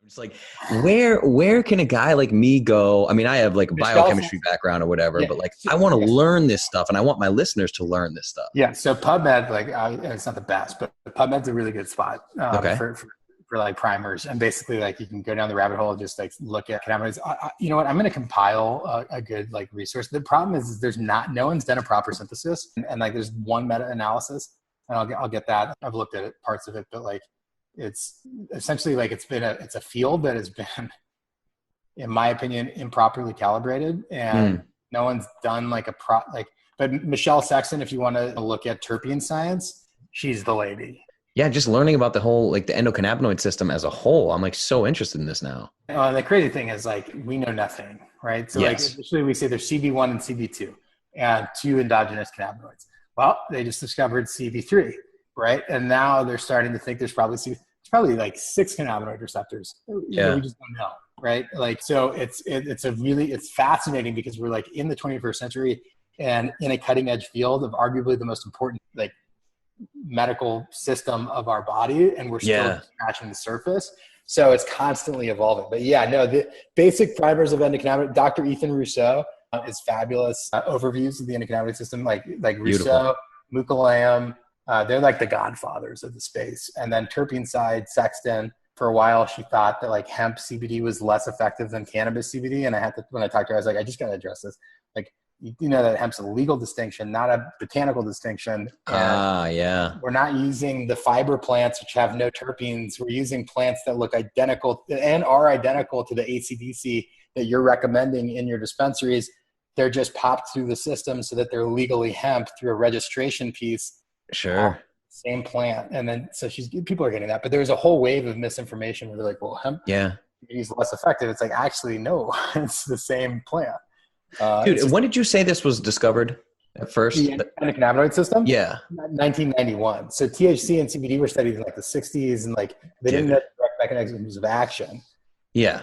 It's like, where can a guy like me go? I mean, I have like a biochemistry background or whatever, but like, I want to learn this stuff, and I want my listeners to learn this stuff. Yeah. So PubMed, like, it's not the best, but PubMed's a really good spot for like primers. And basically, like, you can go down the rabbit hole and just like look at cannabinoids. You know what? I'm going to compile a good like resource. The problem is no one's done a proper synthesis, and like there's one meta-analysis, and I'll get that. I've looked at parts of it, but like, it's essentially like it's a field that has been, in my opinion, improperly calibrated, and no one's done like but Michelle Sexton, if you want to look at terpene science, she's the lady. Yeah. Just learning about the whole, like the endocannabinoid system as a whole. I'm like so interested in this now. The crazy thing is like, we know nothing, right? So like, initially we say there's CB1 and CB2 and 2 endogenous cannabinoids. Well, they just discovered CB3. Right. And now they're starting to think there's probably like 6 cannabinoid receptors. Yeah. We just don't know. Right. Like, so it's fascinating because we're like in the 21st century and in a cutting edge field of arguably the most important like medical system of our body. And we're still scratching the surface. So it's constantly evolving. But yeah, no, the basic primers of endocannabinoid, Dr. Ethan Russo is fabulous. Overviews of the endocannabinoid system, like Russo, Mukalayam. They're like the godfathers of the space. And then terpene side, Sexton, for a while, she thought that like hemp CBD was less effective than cannabis CBD. And when I talked to her, I was like, I just got to address this. Like, you know that hemp's a legal distinction, not a botanical distinction. And we're not using the fiber plants, which have no terpenes. We're using plants that look identical and are identical to the ACDC that you're recommending in your dispensaries. They're just popped through the system so that they're legally hemp through a registration piece. Sure. Same plant. And then, so people are getting that, but there's a whole wave of misinformation where they're like, well, hemp is less effective. It's like, actually, no, it's the same plant. Dude, when did you say this was discovered at first? The endocannabinoid system? Yeah. 1991. So THC and CBD were studied in like the 60s, and like they didn't know direct mechanisms of action. Yeah.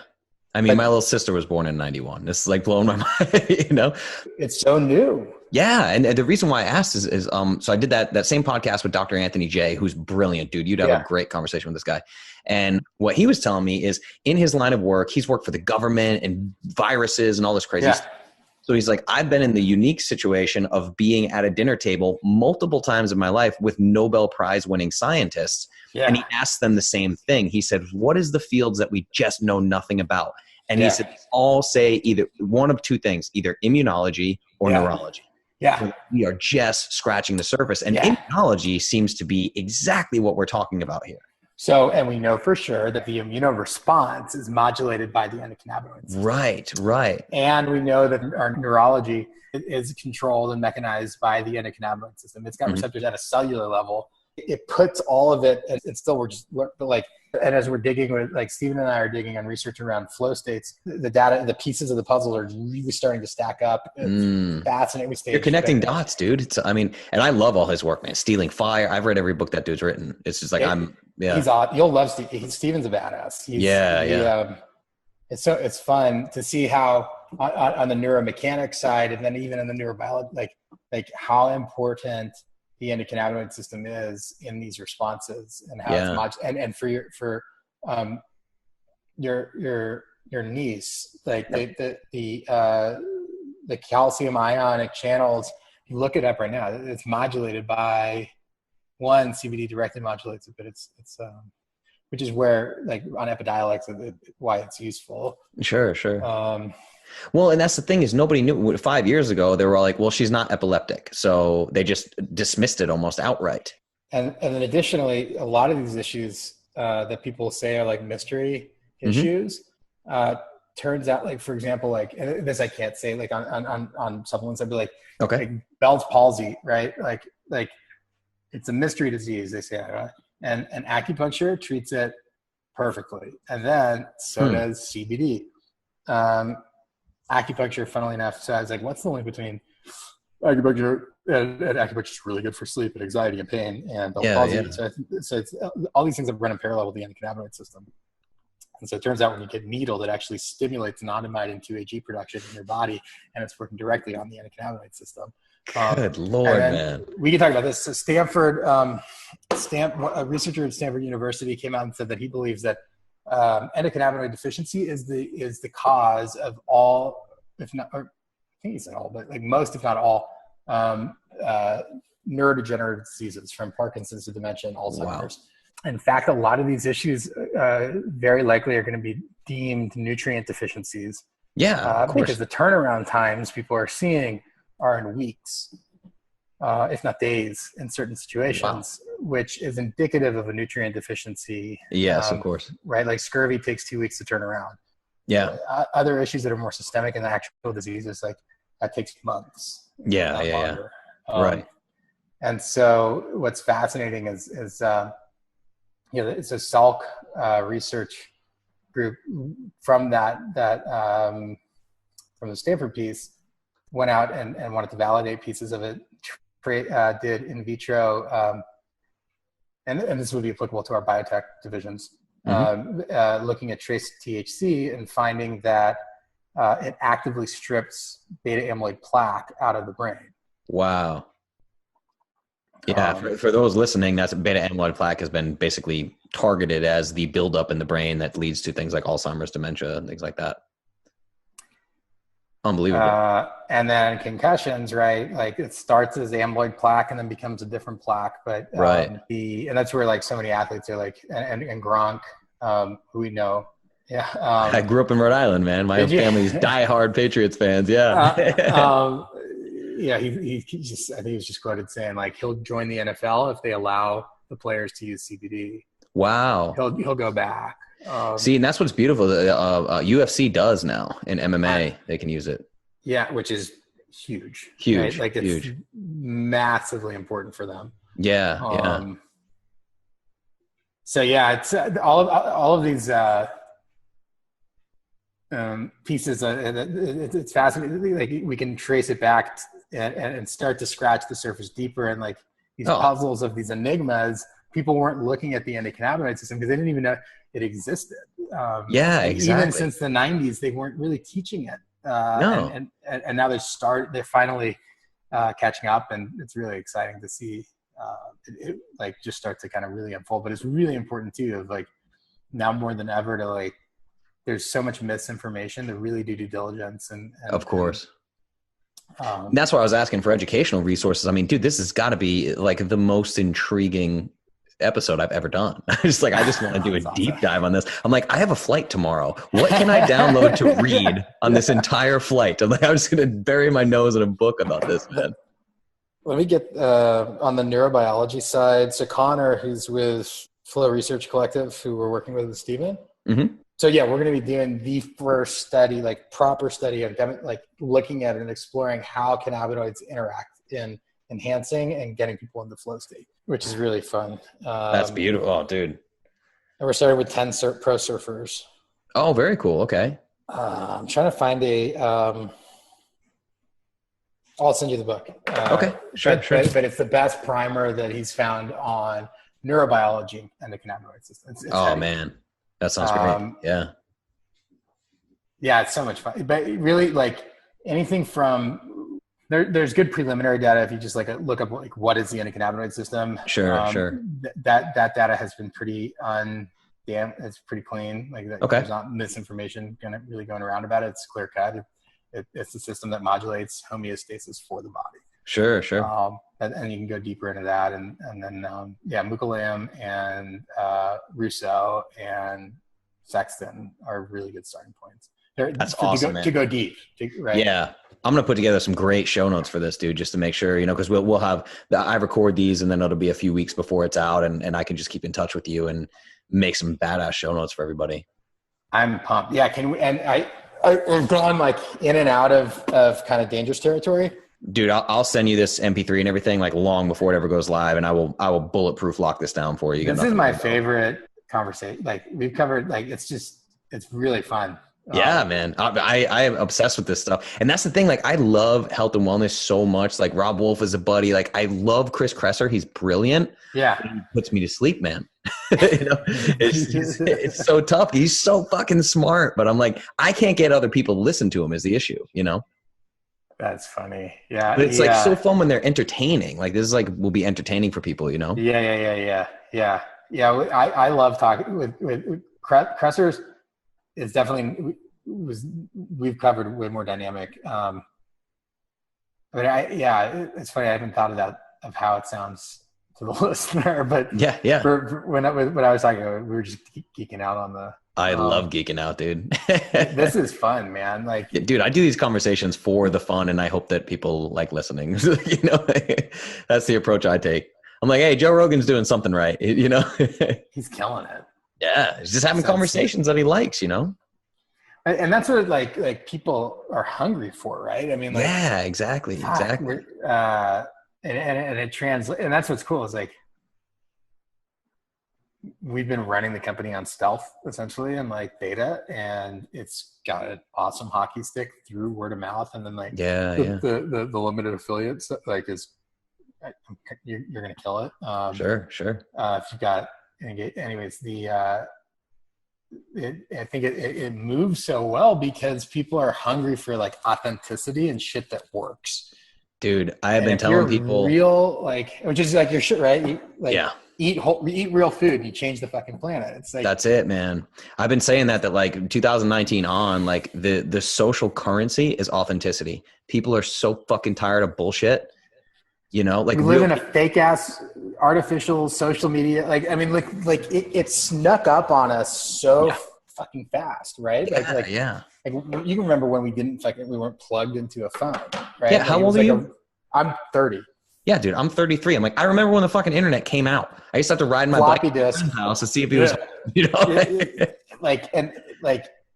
I mean, my little sister was born in 91. This is like blowing my mind, you know? It's so new. Yeah. And the reason why I asked is so I did that same podcast with Dr. Anthony J, who's brilliant, dude. You'd have a great conversation with this guy. And what he was telling me is in his line of work, he's worked for the government and viruses and all this crazy stuff. So he's like, I've been in the unique situation of being at a dinner table multiple times in my life with Nobel Prize winning scientists. Yeah. And he asked them the same thing. He said, what is the fields that we just know nothing about? And he said, all say either one of two things, either immunology or neurology. Yeah. So we are just scratching the surface. And immunology seems to be exactly what we're talking about here. So, and we know for sure that the immunoresponse is modulated by the endocannabinoids. Right. And we know that our neurology is controlled and mechanized by the endocannabinoid system. It's got receptors at a cellular level. It puts all of it, and still and as we're digging, like Stephen and I are digging on research around flow states, the data, the pieces of the puzzle are really starting to stack up. It's fascinating. You're connecting dots, dude. And I love all his work, man. Stealing Fire. I've read every book that dude's written. It's just like, he's awesome. You'll love Steve. Steven's a badass. It's fun to see how on the neuromechanics side, and then even in the neurobiology, like how important the endocannabinoid system is in these responses, and how it's much, and for your niece, like the calcium ionic channels, you look it up right now, it's modulated by CBD directly modulates it, but it's which is where, like, on Epidiolex, why it's useful. Sure. Well, and that's the thing, is nobody knew. 5 years ago, they were all like, well, she's not epileptic. So they just dismissed it almost outright. And then additionally, a lot of these issues that people say are like mystery issues, turns out, like, for example, like, and this I can't say, like on supplements, I'd be like, like Bell's palsy, right? Like it's a mystery disease, they say, right? And acupuncture treats it perfectly. And then so does CBD. Acupuncture, funnily enough, so I was like, what's the link between acupuncture and acupuncture is really good for sleep and anxiety and pain and palsy. So it's all these things that run in parallel with the endocannabinoid system. And so it turns out when you get needled, it actually stimulates anandamide and 2-AG production in your body, and it's working directly on the endocannabinoid system. Good Lord, man. We can talk about this. So a researcher at Stanford University came out and said that he believes that endocannabinoid deficiency is the cause of all, if not, or I think he said all, but like most, if not all, neurodegenerative diseases, from Parkinson's to dementia and Alzheimer's. Wow. In fact, a lot of these issues very likely are going to be deemed nutrient deficiencies. Yeah, of course. Because the turnaround times people are seeing are in weeks, if not days, in certain situations, which is indicative of a nutrient deficiency. Yes, of course. Right, like scurvy takes 2 weeks to turn around. Yeah. Other issues that are more systemic in the actual diseases, like that takes months. Yeah, longer. Right. And so what's fascinating is it's a Salk research group from from the Stanford piece, went out and wanted to validate pieces of it, did in vitro, and this would be applicable to our biotech divisions, looking at trace THC and finding that it actively strips beta amyloid plaque out of the brain. Wow. Yeah, for those listening, that's beta amyloid plaque has been basically targeted as the buildup in the brain that leads to things like Alzheimer's, dementia, and things like that. Unbelievable. And then concussions, right? Like it starts as amyloid plaque and then becomes a different plaque. But and that's where like so many athletes are like, and Gronk, who we know. Yeah. I grew up in Rhode Island, man. My family's diehard Patriots fans. Yeah. Yeah, he just, I think he was just quoted saying like he'll join the NFL if they allow the players to use CBD. Wow. He'll go back. See, and that's what's beautiful. UFC does now in MMA. They can use it. Yeah, which is huge. Huge. Right? Like it's huge. Massively important for them. Yeah. So yeah, it's all of these pieces. It's fascinating. Like we can trace it back and start to scratch the surface deeper, and like these puzzles of these enigmas. People weren't looking at the endocannabinoid system because they didn't even know it existed. Exactly. Even since the 90s, they weren't really teaching it. No. And now they're finally catching up, and it's really exciting to see it like just start to kind of really unfold. But it's really important too, of like now more than ever to like, there's so much misinformation to really do due diligence and of course. That's why I was asking for educational resources. I mean, dude, this has got to be like the most intriguing episode I've ever done. I just want to do a deep dive on this. I'm like, I have a flight tomorrow. What can I download to read on this entire flight? I'm like, I'm just going to bury my nose in a book about this, man. Let me get on the neurobiology side. So Connor, who's with Flow Research Collective, who we're working with Stephen. Mm-hmm. So yeah, we're going to be doing the first study, like proper study of like looking at and exploring how cannabinoids interact in enhancing and getting people into flow state, which is really fun. That's beautiful. Oh, dude. And we're starting with 10 pro surfers. Oh, very cool. Okay. I'm trying to find I'll send you the book. Okay. Sure. But it's the best primer that he's found on neurobiology and the cannabinoid system. It's heavy. Man. That sounds great. Yeah, it's so much fun. But really, like anything from there's good preliminary data if you just like look up like what is the endocannabinoid system. Sure. That data has been pretty it's pretty clean. Like there's not misinformation really going around about it. It's clear cut. It's the system that modulates homeostasis for the body. Sure. And you can go deeper into that, and then Mukalam and Russo and Sexton are really good starting points. That's awesome, man. To go deep, right? Yeah, I'm gonna put together some great show notes for this, dude, just to make sure, because we'll have I record these, and then it'll be a few weeks before it's out, and I can just keep in touch with you and make some badass show notes for everybody. I'm pumped. Yeah, can we? And I've gone like in and out of kind of dangerous territory. Dude, I'll send you this MP3 and everything like long before it ever goes live, and I will bulletproof lock this down for you. This is my favorite conversation. Like we've covered, like it's really fun. Yeah, man. I am obsessed with this stuff. And that's the thing. Like I love health and wellness so much. Like Rob Wolf is a buddy. Like I love Chris Kresser. He's brilliant. Yeah. He puts me to sleep, man. It's so tough. He's so fucking smart, but I'm like, I can't get other people to listen to him is the issue, That's funny. Yeah. But it's like so fun when they're entertaining. Like this is like, will be entertaining for people, Yeah. I love talking with Cressers is definitely we've covered way more dynamic. It's funny. I haven't thought of how it sounds to the listener, but yeah. When I was talking, we were just geeking out on the. I love geeking out, dude. This is fun, man. Like, yeah, dude, I do these conversations for the fun, and I hope that people like listening. You know, that's the approach I take. I'm like, hey, Joe Rogan's doing something right. You know, he's killing it. Yeah, he's just having conversations that he likes. You know, and that's what like people are hungry for, right? I mean, like, yeah, exactly. And it translates, and that's what's cool is like we've been running the company on stealth essentially and like beta, and it's got an awesome hockey stick through word of mouth, and then like the limited affiliates like is you're gonna kill it. Sure. If you've got anyways I think it moves so well because people are hungry for like authenticity and shit that works. Dude, I have been telling people real, like, which is like your shit, right? Eat real food. You change the fucking planet. It's like, that's it, man. I've been saying that like 2019 on, like the social currency is authenticity. People are so fucking tired of bullshit. You know, like we live in a fake ass artificial social media. Like, I mean, like it snuck up on us so fucking fast, right? Like you can remember when we weren't plugged into a phone, right? Yeah. How old are you? I'm 30. Yeah, dude, I'm 33. I'm like, I remember when the fucking internet came out. I used to have to ride my bike to his house to see if he was, you know,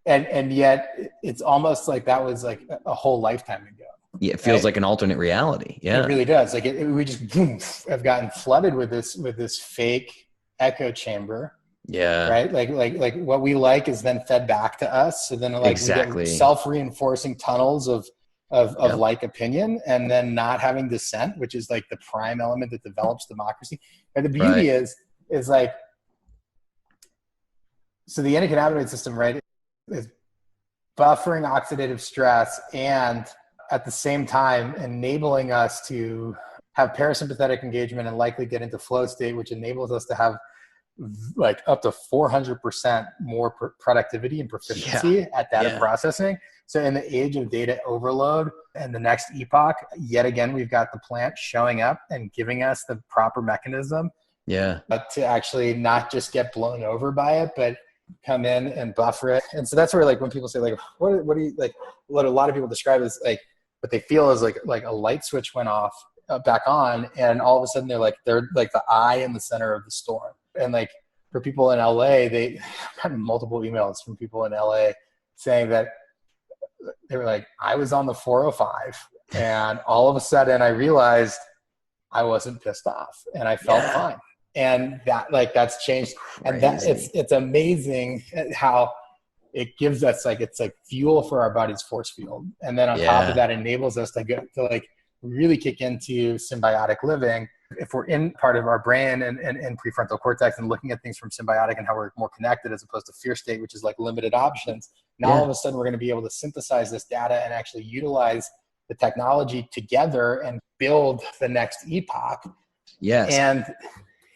and yet it's almost like that was like a whole lifetime ago. Yeah, it feels like an alternate reality. Yeah, it really does. Like we just have gotten flooded with this fake echo chamber. Yeah. Right. Like what we like is then fed back to us. So then like we get self-reinforcing tunnels of like opinion, and then not having dissent, which is like the prime element that develops democracy. And the beauty is like, so the endocannabinoid system, right, is buffering oxidative stress and at the same time enabling us to have parasympathetic engagement and likely get into flow state, which enables us to have like up to 400% more productivity and proficiency at data processing. So in the age of data overload and the next epoch, yet again, we've got the plant showing up and giving us the proper mechanism to actually not just get blown over by it, but come in and buffer it. And so that's where, like, when people say like, what do you like, what a lot of people describe as like, what they feel is like a light switch went off back on, and all of a sudden they're like the eye in the center of the storm. And like for people in LA, they got multiple emails from people in LA saying that they were like, I was on the 405 and all of a sudden I realized I wasn't pissed off and I felt fine. And that, like, that's changed. And that it's amazing how it gives us like, it's like fuel for our body's force field. And then on top of that enables us to go to like really kick into symbiotic living. If we're in part of our brain and prefrontal cortex and looking at things from symbiotic and how we're more connected as opposed to fear state, which is like limited options. Now all of a sudden we're going to be able to synthesize this data and actually utilize the technology together and build the next epoch. Yes. And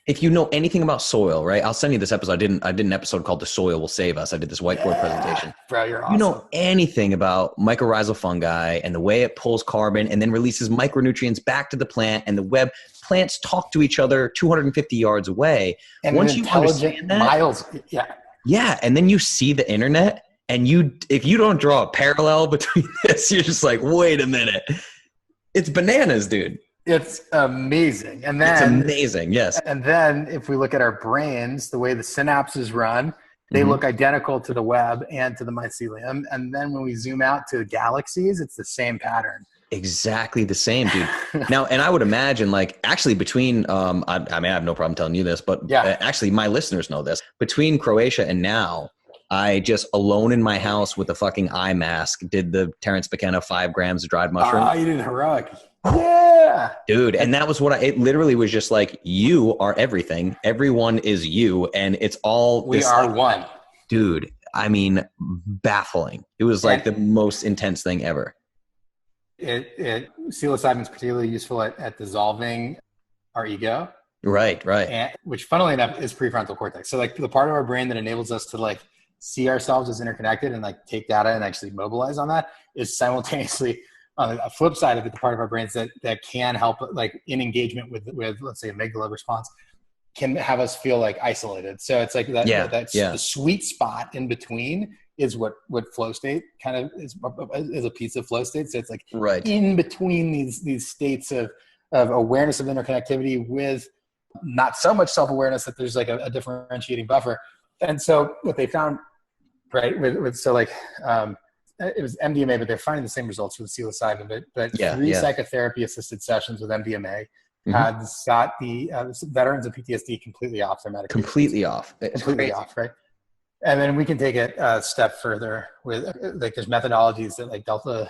if you know anything about soil, right? I'll send you this episode. I did an episode called "The Soil Will Save Us." I did this whiteboard presentation. Bro, you're awesome. You know anything about mycorrhizal fungi and the way it pulls carbon and then releases micronutrients back to the plant, and the web plants talk to each other 250 yards away. And once you understand that, miles, and then you see the internet, and if you don't draw a parallel between this, you're just like, wait a minute, it's bananas, dude. It's amazing. And then it's amazing, yes. And then if we look at our brains, the way the synapses run, they look identical to the web and to the mycelium. And then when we zoom out to galaxies, it's the same pattern. Exactly the same, dude. Now, and I would imagine, like, actually between, I mean, I have no problem telling you this, but actually my listeners know this. Between Croatia and now, I just, alone in my house with a fucking eye mask, did the Terrence McKenna 5 grams of dried mushroom. You did heroic. Yeah. Dude, and that was it literally was just like, you are everything. Everyone is you. And it's all. We are like, one. Dude, I mean, baffling. It was like the most intense thing ever. Psilocybin is particularly useful at dissolving our ego. Right. And, which funnily enough is prefrontal cortex. So like the part of our brain that enables us to like see ourselves as interconnected and like take data and actually mobilize on that is simultaneously on the flip side of it, the part of our brains that can help like in engagement with let's say amygdala response can have us feel like isolated. So it's like that's the sweet spot in between is what flow state kind of is a piece of flow state. So it's like in between these states of awareness of interconnectivity with not so much self-awareness that there's like a differentiating buffer. And so what they found, right, with so like it was MDMA, but they're finding the same results with psilocybin, but 3 psychotherapy assisted sessions with MDMA got the veterans of PTSD completely off their medication. Completely off, right? And then we can take it a step further with like there's methodologies that like Delta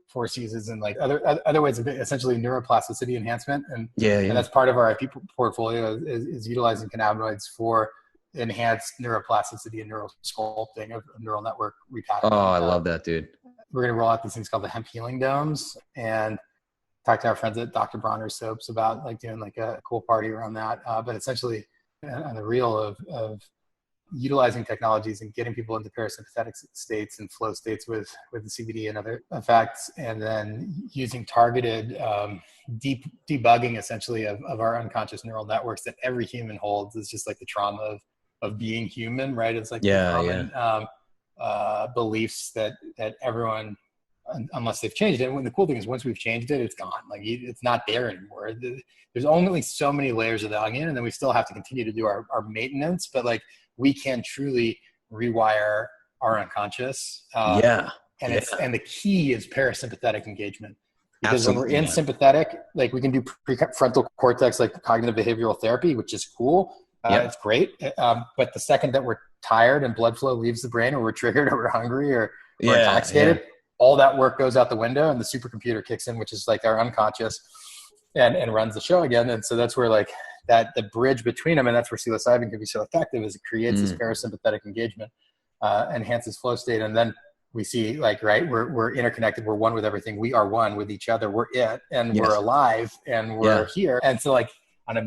Force uses and like other ways of essentially neuroplasticity enhancement. And that's part of our IP portfolio is utilizing cannabinoids for enhanced neuroplasticity and neural sculpting of neural network repattern. Oh, I love that, dude. We're going to roll out these things called the Hemp healing domes and talk to our friends at Dr. Bronner's Soaps about like doing like a cool party around that. But essentially on the real of utilizing technologies and getting people into parasympathetic states and flow states with the CBD and other effects, and then using targeted deep debugging essentially of our unconscious neural networks that every human holds is just like the trauma of being human, right? It's like beliefs that everyone, unless they've changed it. And the cool thing is once we've changed it, it's gone. Like it's not there anymore. There's only so many layers of the onion, and then we still have to continue to do our maintenance, but like we can truly rewire our unconscious. And the key is parasympathetic engagement. Because when we're in sympathetic, like we can do prefrontal cortex, like cognitive behavioral therapy, which is cool. It's great. But the second that we're tired and blood flow leaves the brain, or we're triggered, or we're hungry, or we're intoxicated, all that work goes out the window and the supercomputer kicks in, which is like our unconscious and runs the show again. And so that's where like that the bridge between them, and that's where psilocybin can be so effective, is it creates this parasympathetic engagement, enhances flow state. And then we see like, right, we're interconnected. We're one with everything. We are one with each other. We're it, and we're alive, and we're here. And so like on a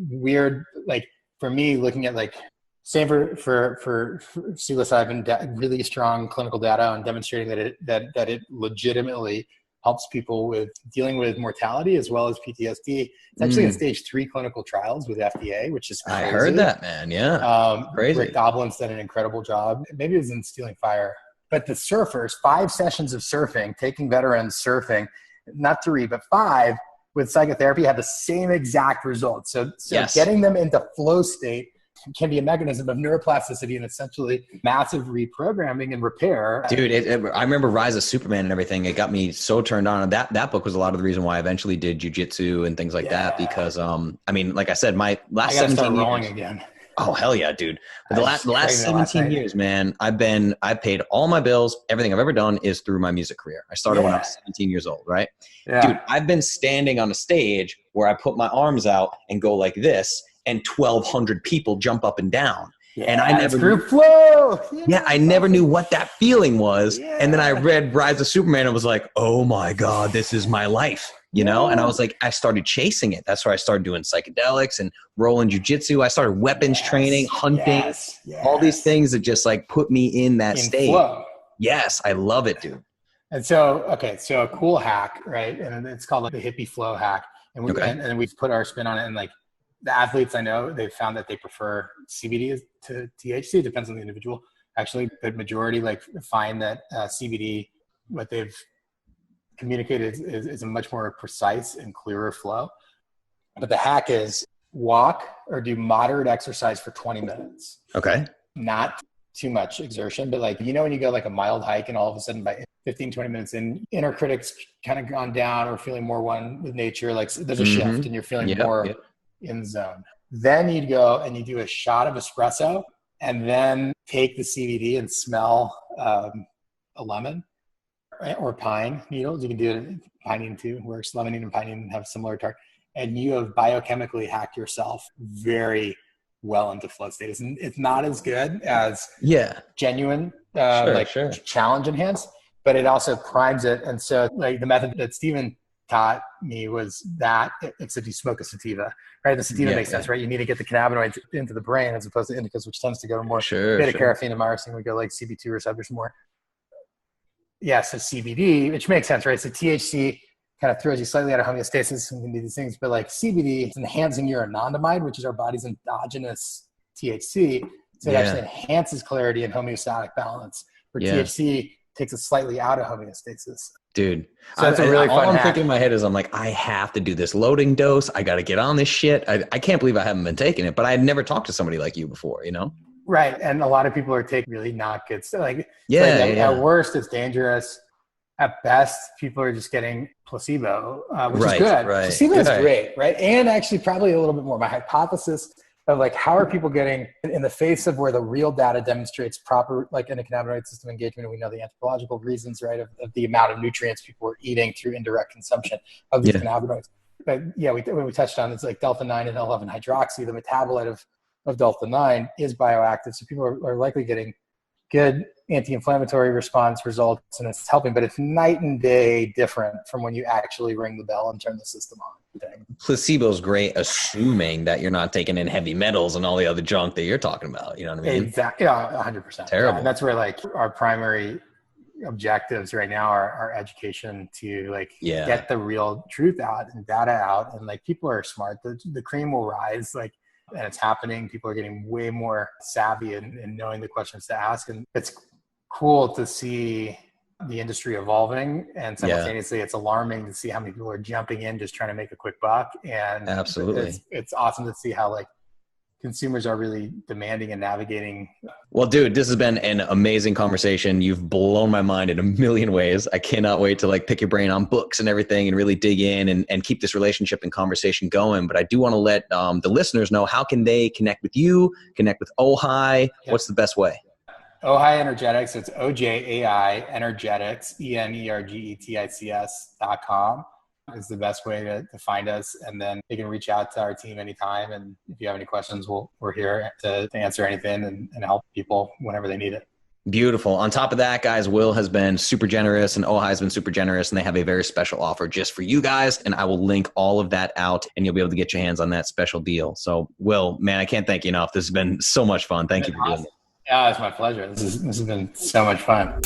weird, like for me, looking at like, same for psilocybin, really strong clinical data on demonstrating that it legitimately helps people with dealing with mortality as well as PTSD. It's actually in stage 3 clinical trials with FDA, which is crazy. I heard that, man. Yeah. Crazy. Rick Doblin's done an incredible job. Maybe it was in Stealing Fire. But the surfers, 5 sessions of surfing, taking veterans surfing, not 3, but 5 with psychotherapy had the same exact results. So getting them into flow state can be a mechanism of neuroplasticity and essentially massive reprogramming and repair. Dude, I remember Rise of Superman and everything. It got me so turned on. And that book was a lot of the reason why I eventually did jujitsu and things like that. Because, I mean, like I said, my last 17 years. Again. Oh, hell yeah, dude. The last 17 years, man, I paid all my bills. Everything I've ever done is through my music career. I started when I was 17 years old, right? Yeah. Dude, I've been standing on a stage where I put my arms out and go like this, and 1,200 people jump up and down. Yeah, and I never group flow. I never knew what that feeling was. Yeah. And then I read Rise of Superman and was like, oh my God, this is my life, you know? And I was like, I started chasing it. That's where I started doing psychedelics and rolling jujitsu. I started weapons training, hunting, all these things that just like put me in that state. Flow. Yes, I love it, dude. And so, so a cool hack, right? And it's called like the hippie flow hack. And and we've put our spin on it, and like, the athletes I know, they've found that they prefer CBD to THC. It depends on the individual. Actually, the majority like find that CBD, what they've communicated is a much more precise and clearer flow. But the hack is walk or do moderate exercise for 20 minutes. Okay. Not too much exertion, but like, you know, when you go like a mild hike and all of a sudden by 15, 20 minutes in, inner critic's kind of gone down or feeling more one with nature, like there's a shift and you're feeling more in zone. Then you'd go and you do a shot of espresso and then take the CBD and smell a lemon or pine needles. You can do it pinene too, works. Limonene and pinene have similar target. And you have biochemically hacked yourself very well into flow state. It's not as good as genuine challenge enhanced, but it also primes it. And so like the method that Stephen taught me was that, except you smoke a sativa, right? The sativa makes sense, right? You need to get the cannabinoids into the brain as opposed to indicas, which tends to go more beta-carotene and myrcene. We go like CB2 receptors more. Yeah, so CBD, which makes sense, right? So THC kind of throws you slightly out of homeostasis and can do these things, but like CBD is enhancing your anandamide, which is our body's endogenous THC. So it actually enhances clarity and homeostatic balance. For THC takes it slightly out of homeostasis. Dude, so that's a really fun all I'm hack. thinking in my head is I'm like, I have to do this loading dose. I got to get on this shit. I can't believe I haven't been taking it, but I had never talked to somebody like you before, you know? Right. And a lot of people are taking really not good stuff. At worst, it's dangerous. At best, people are just getting placebo, which is good. Placebo is great, right? And actually probably a little bit more. My hypothesis of like, how are people getting in the face of where the real data demonstrates proper like endocannabinoid system engagement, and we know the anthropological reasons, right, of the amount of nutrients people are eating through indirect consumption of these cannabinoids. But yeah, we touched on, it's like delta-9 and 11-hydroxy, the metabolite of delta-9 is bioactive. So people are likely getting good anti-inflammatory response results, and it's helping, but it's night and day different from when you actually ring the bell and turn the system on. Placebo is great, assuming that you're not taking in heavy metals and all the other junk that you're talking about. You know what I mean? Exactly. Yeah, 100%. Terrible. Yeah, and that's where like our primary objectives right now are education to like get the real truth out and data out. And like people are smart. The cream will rise. Like, and it's happening. People are getting way more savvy and knowing the questions to ask. And it's cool to see the industry evolving, and simultaneously it's alarming to see how many people are jumping in just trying to make a quick buck. And absolutely, it's awesome to see how like consumers are really demanding and navigating. Well, dude, this has been an amazing conversation. You've blown my mind in a million ways. I cannot wait to like pick your brain on books and everything and really dig in and keep this relationship and conversation going. But I do want to let the listeners know, how can they connect with you, connect with Ojai? What's the best way? Ojai Energetics. It's Ojai Energetics, ENERGETICS.com is the best way to find us. And then you can reach out to our team anytime. And if you have any questions, we're here to answer anything and help people whenever they need it. Beautiful. On top of that, guys, Will has been super generous and Ojai has been super generous, and they have a very special offer just for you guys. And I will link all of that out and you'll be able to get your hands on that special deal. So Will, man, I can't thank you enough. This has been so much fun. Thank you for doing it. Yeah, it's my pleasure. This has been so much fun.